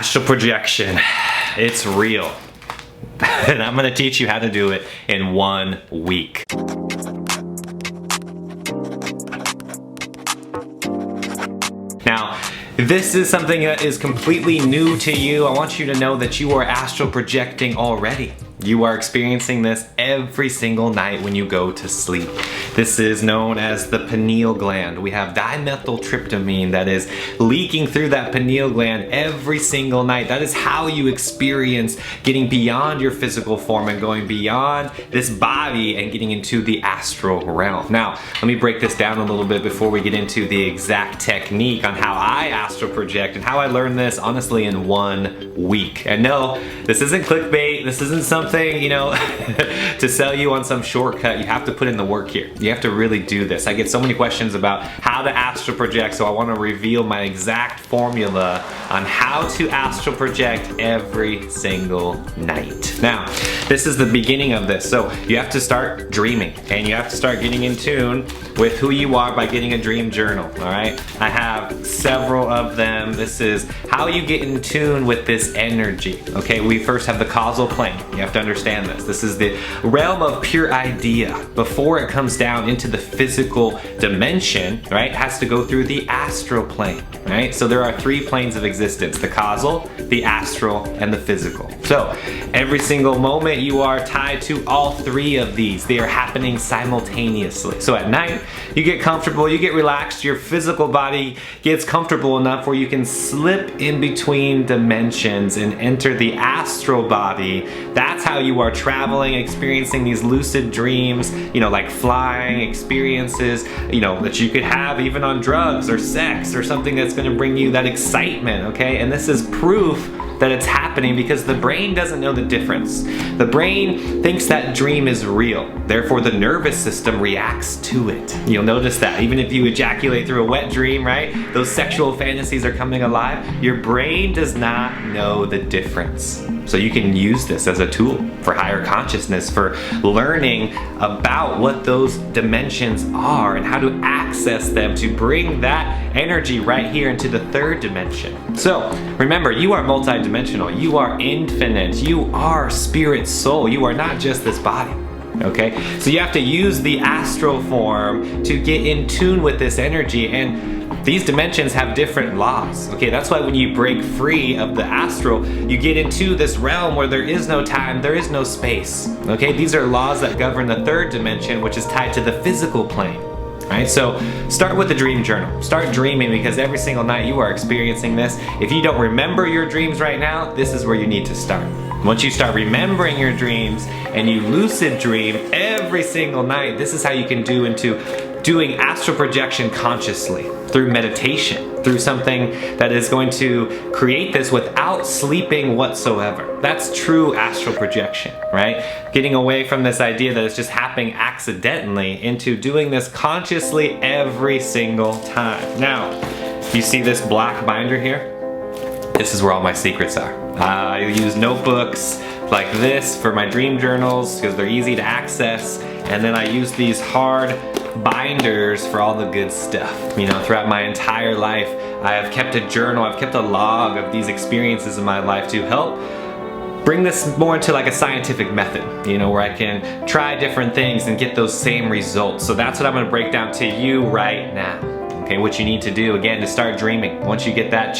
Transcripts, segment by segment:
Astral projection, it's real. And I'm gonna teach you how to do it in 1 week. Now, this is something that is completely new to you. I want you to know that you are astral projecting already. You are experiencing this every single night when you go to sleep. This is known as the pineal gland. We have dimethyltryptamine that is leaking through that pineal gland every single night. That is how you experience getting beyond your physical form and going beyond this body and getting into the astral realm. Now, let me break this down a little bit before we get into the exact technique on how I astral project and how I learned this honestly in 1 week. And no, this isn't clickbait. This isn't something, you know, to sell you on some shortcut. You have to put in the work here. You have to really do this. I get so many questions about how to astral project, so I want to reveal my exact formula on how to astral project every single night. Now, this is the beginning of this. So you have to start dreaming and you have to start getting in tune with who you are by getting a dream journal, all right? I have several of them. This is how you get in tune with this energy, okay? We first have the causal plane. You have to understand this. This is the realm of pure idea. Before it comes down into the physical dimension, right, it has to go through the astral plane, right? So there are 3 planes of existence: the causal, the astral, and the physical. So every single moment you are tied to all 3 of these. They are happening simultaneously. So at night, you get comfortable, you get relaxed, your physical body gets comfortable enough where you can slip in between dimensions and enter the astral body. That's how you are traveling, experiencing these lucid dreams, you know, like flying experiences, you know, that you could have even on drugs or sex or something that's going to bring you that excitement, okay? And this is proof that it's happening because the brain doesn't know the difference. The brain thinks that dream is real. Therefore, the nervous system reacts to it. You'll notice that even if you ejaculate through a wet dream, right? Those sexual fantasies are coming alive. Your brain does not know the difference. So you can use this as a tool for higher consciousness, for learning about what those dimensions are and how to access them to bring that energy right here into the 3rd dimension. So remember, you are multidimensional. You are infinite. You are spirit soul. You are not just this body. Okay, so you have to use the astral form to get in tune with this energy, and these dimensions have different laws. Okay, that's why when you break free of the astral, you get into this realm where there is no time, there is no space. Okay, these are laws that govern the 3rd dimension, which is tied to the physical plane. Right, so start with the dream journal. Start dreaming, because every single night you are experiencing this. If you don't remember your dreams right now, this is where you need to start. Once you start remembering your dreams and you lucid dream every single night, this is how you can do into doing astral projection consciously through meditation, through something that is going to create this without sleeping whatsoever. That's true astral projection, right? Getting away from this idea that it's just happening accidentally into doing this consciously every single time. Now, you see this black binder here? This is where all my secrets are. I use notebooks like this for my dream journals because they're easy to access, and then I use these hard binders for all the good stuff. You know, throughout my entire life, I have kept a journal, I've kept a log of these experiences in my life to help bring this more into like a scientific method, you know, where I can try different things and get those same results. So that's what I'm going to break down to you right now. Okay, what you need to do again to start dreaming. Once you get that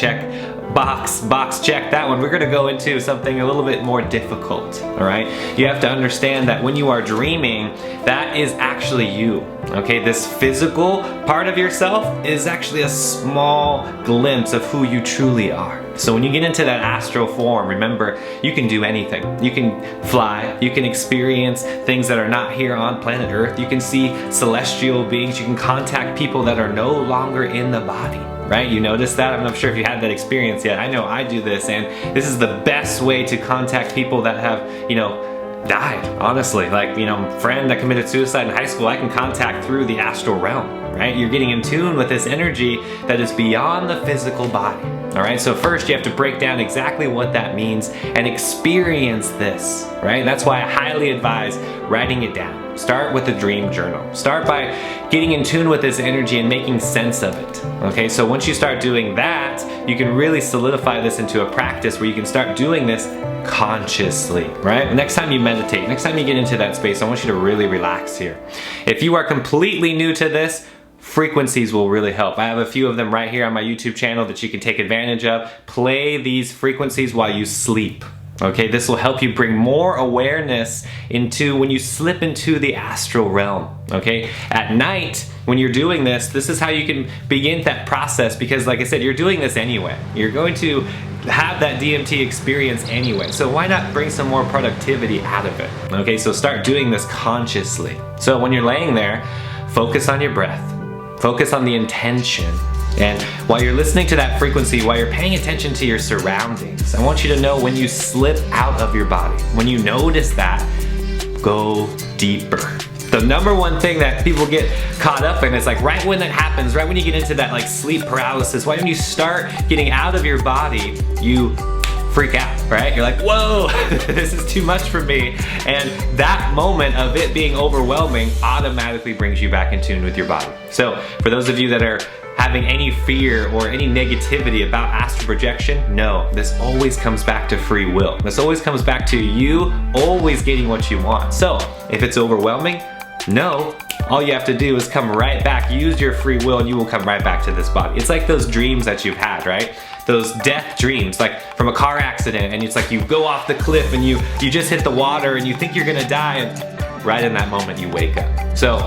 box check, that one, we're going to go into something a little bit more difficult. All right, you have to understand that when you are dreaming, that is actually you. Okay, this physical part of yourself is actually a small glimpse of who you truly are. So when you get into that astral form, remember, you can do anything. You can fly, you can experience things that are not here on planet Earth, you can see celestial beings, you can contact people that are no longer in the body. Right? You notice that? I'm not sure if you had that experience yet. I know I do this, and this is the best way to contact people that have, you know, died, honestly. Like, you know, a friend that committed suicide in high school, I can contact through the astral realm, right? You're getting in tune with this energy that is beyond the physical body. All right, so first you have to break down exactly what that means and experience this, right? That's why I highly advise writing it down. Start with a dream journal. Start by getting in tune with this energy and making sense of it. Okay, so once you start doing that, you can really solidify this into a practice where you can start doing this consciously, right? Next time you meditate, next time you get into that space, I want you to really relax here. If you are completely new to this, frequencies will really help. I have a few of them right here on my YouTube channel that you can take advantage of. Play these frequencies while you sleep. Okay, this will help you bring more awareness into when you slip into the astral realm. Okay, at night when you're doing this, this is how you can begin that process, because like I said, you're doing this anyway. You're going to have that DMT experience anyway. So why not bring some more productivity out of it? Okay, so start doing this consciously. So when you're laying there, focus on your breath. Focus on the intention. And while you're listening to that frequency, while you're paying attention to your surroundings, I want you to know when you slip out of your body, when you notice that, go deeper. The number one thing that people get caught up in is like right when that happens, right when you get into that like sleep paralysis, right when you start getting out of your body, you freak out, right? You're like, whoa, this is too much for me. And that moment of it being overwhelming automatically brings you back in tune with your body. So for those of you that are having any fear or any negativity about astral projection, no, this always comes back to free will. This always comes back to you always getting what you want. So if it's overwhelming, no, all you have to do is come right back, use your free will, and you will come right back to this body. It's like those dreams that you've had, right? Those death dreams, like from a car accident, and it's like you go off the cliff and you just hit the water and you think you're gonna die, and right in that moment you wake up. So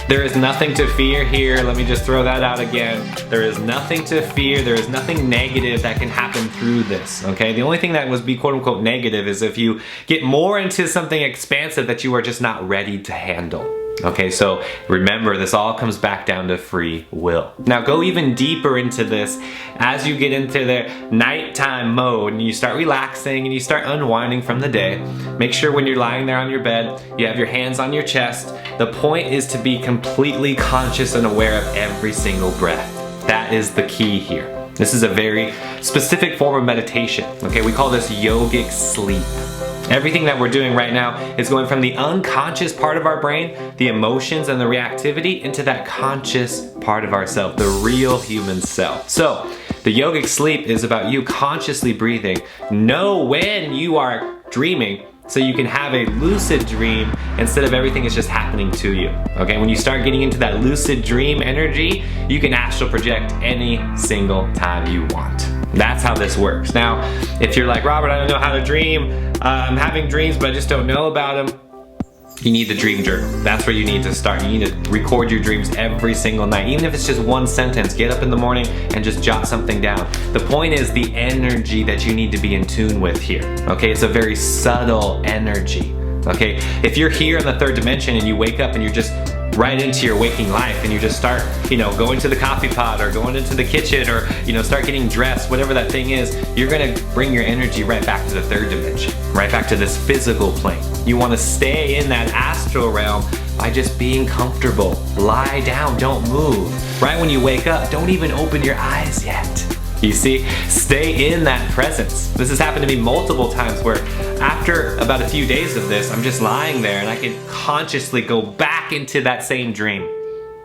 there is nothing to fear here. Let me just throw that out again. There is nothing to fear. There is nothing negative that can happen through this, okay? The only thing that would be quote unquote negative is if you get more into something expansive that you are just not ready to handle. Okay, so remember, this all comes back down to free will. Now go even deeper into this as you get into the nighttime mode and you start relaxing and you start unwinding from the day. Make sure when you're lying there on your bed, you have your hands on your chest. The point is to be completely conscious and aware of every single breath. That is the key here. This is a very specific form of meditation. Okay, we call this yogic sleep. Everything that we're doing right now is going from the unconscious part of our brain, the emotions and the reactivity, into that conscious part of ourself, the real human self. So the yogic sleep is about you consciously breathing. Know when you are dreaming so you can have a lucid dream instead of everything is just happening to you. Okay, when you start getting into that lucid dream energy, you can astral project any single time you want. That's how this works. Now, if you're like, Robert, I don't know how to dream, I'm having dreams but I just don't know about them, you need the dream journal. That's where you need to start. You need to record your dreams every single night. Even if it's just one sentence, get up in the morning and just jot something down. The point is the energy that you need to be in tune with here. Okay, it's a very subtle energy. Okay, if you're here in the third dimension and you wake up and you're just right into your waking life and you just start, going to the coffee pot or going into the kitchen or, start getting dressed, whatever that thing is, you're gonna bring your energy right back to the third dimension, right back to this physical plane. You wanna stay in that astral realm by just being comfortable. Lie down, don't move. Right when you wake up, don't even open your eyes yet. You see, stay in that presence. This has happened to me multiple times where after about a few days of this, I'm just lying there and I can consciously go back into that same dream.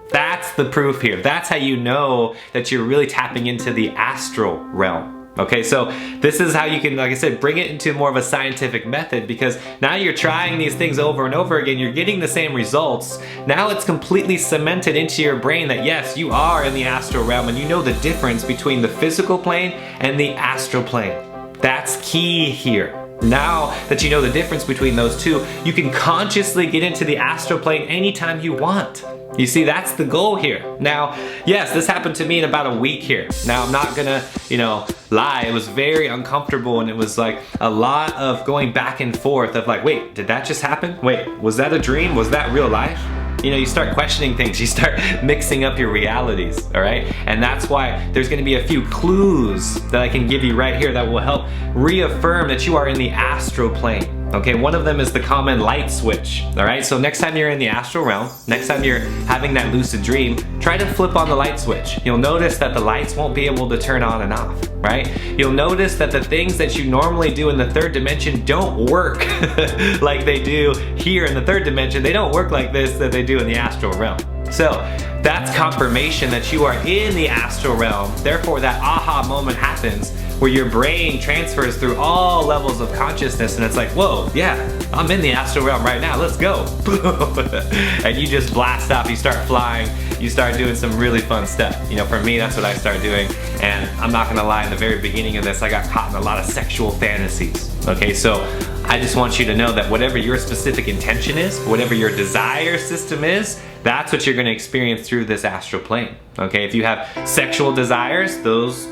That's the proof here. That's how you know that you're really tapping into the astral realm. Okay, so this is how you can, like I said, bring it into more of a scientific method, because now you're trying these things over and over again, you're getting the same results. Now it's completely cemented into your brain that yes, you are in the astral realm and you know the difference between the physical plane and the astral plane. That's key here. Now that you know the difference between those two, you can consciously get into the astral plane anytime you want. You see, that's the goal here. Now, yes, this happened to me in about a week here. Now, I'm not gonna, lie. It was very uncomfortable and it was like a lot of going back and forth of like, wait, did that just happen? Wait, was that a dream? Was that real life? You start questioning things. You start mixing up your realities, all right? And that's why there's gonna be a few clues that I can give you right here that will help reaffirm that you are in the astral plane. Okay, one of them is the common light switch. All right, so next time you're in the astral realm, next time you're having that lucid dream, try to flip on the light switch. You'll notice that the lights won't be able to turn on and off, right? You'll notice that the things that you normally do in the third dimension don't work like they do here in the third dimension. They don't work like this that they do in the astral realm. So that's confirmation that you are in the astral realm. Therefore, that aha moment happens where your brain transfers through all levels of consciousness and it's like, whoa, yeah, I'm in the astral realm right now, let's go. And you just blast off, you start flying, you start doing some really fun stuff. You know, for me, that's what I start doing. And I'm not gonna lie, in the very beginning of this, I got caught in a lot of sexual fantasies. Okay, so I just want you to know that whatever your specific intention is, whatever your desire system is, that's what you're gonna experience through this astral plane. Okay, if you have sexual desires, those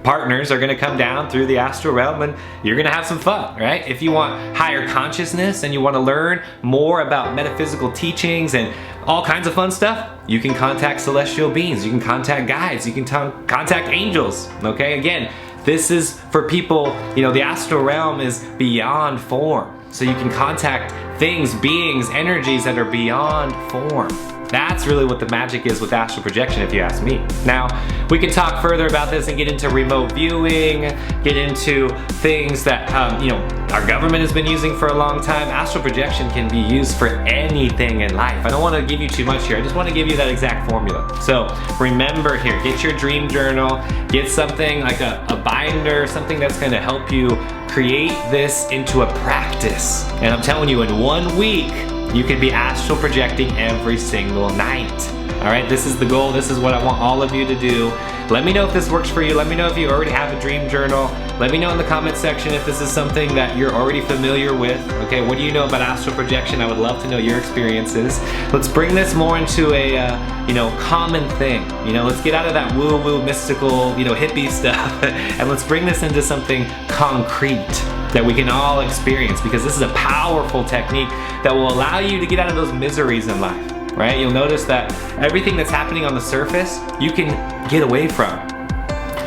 partners are gonna come down through the astral realm and you're gonna have some fun, right? If you want higher consciousness and you wanna learn more about metaphysical teachings and all kinds of fun stuff, you can contact celestial beings, you can contact guides, you can contact angels, okay? Again, this is for people, you know, the astral realm is beyond form. So you can contact things, beings, energies that are beyond form. That's really what the magic is with astral projection, if you ask me. Now, we can talk further about this and get into remote viewing, get into things that you know, our government has been using for a long time. Astral projection can be used for anything in life. I don't want to give you too much here. I just want to give you that exact formula. So remember here, get your dream journal, get something like a binder, something that's going to help you create this into a practice. And I'm telling you, in 1 week, you can be astral projecting every single night. All right, this is the goal. This is what I want all of you to do. Let me know if this works for you. Let me know if you already have a dream journal. Let me know in the comment section if this is something that you're already familiar with. Okay, what do you know about astral projection? I would love to know your experiences. Let's bring this more into a you know, common thing. You know, let's get out of that woo-woo mystical, you know, hippie stuff, and let's bring this into something concrete that we can all experience, because this is a powerful technique that will allow you to get out of those miseries in life, right? You'll notice that everything that's happening on the surface, you can get away from.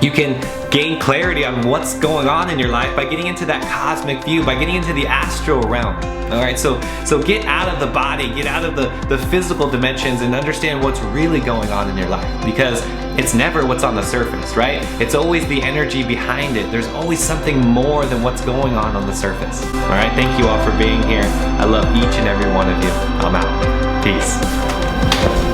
You can gain clarity on what's going on in your life by getting into that cosmic view, by getting into the astral realm. All right, so get out of the body, get out of the physical dimensions and understand what's really going on in your life, because it's never what's on the surface, right? It's always the energy behind it. There's always something more than what's going on the surface. All right, thank you all for being here. I love each and every one of you. I'm out. Peace.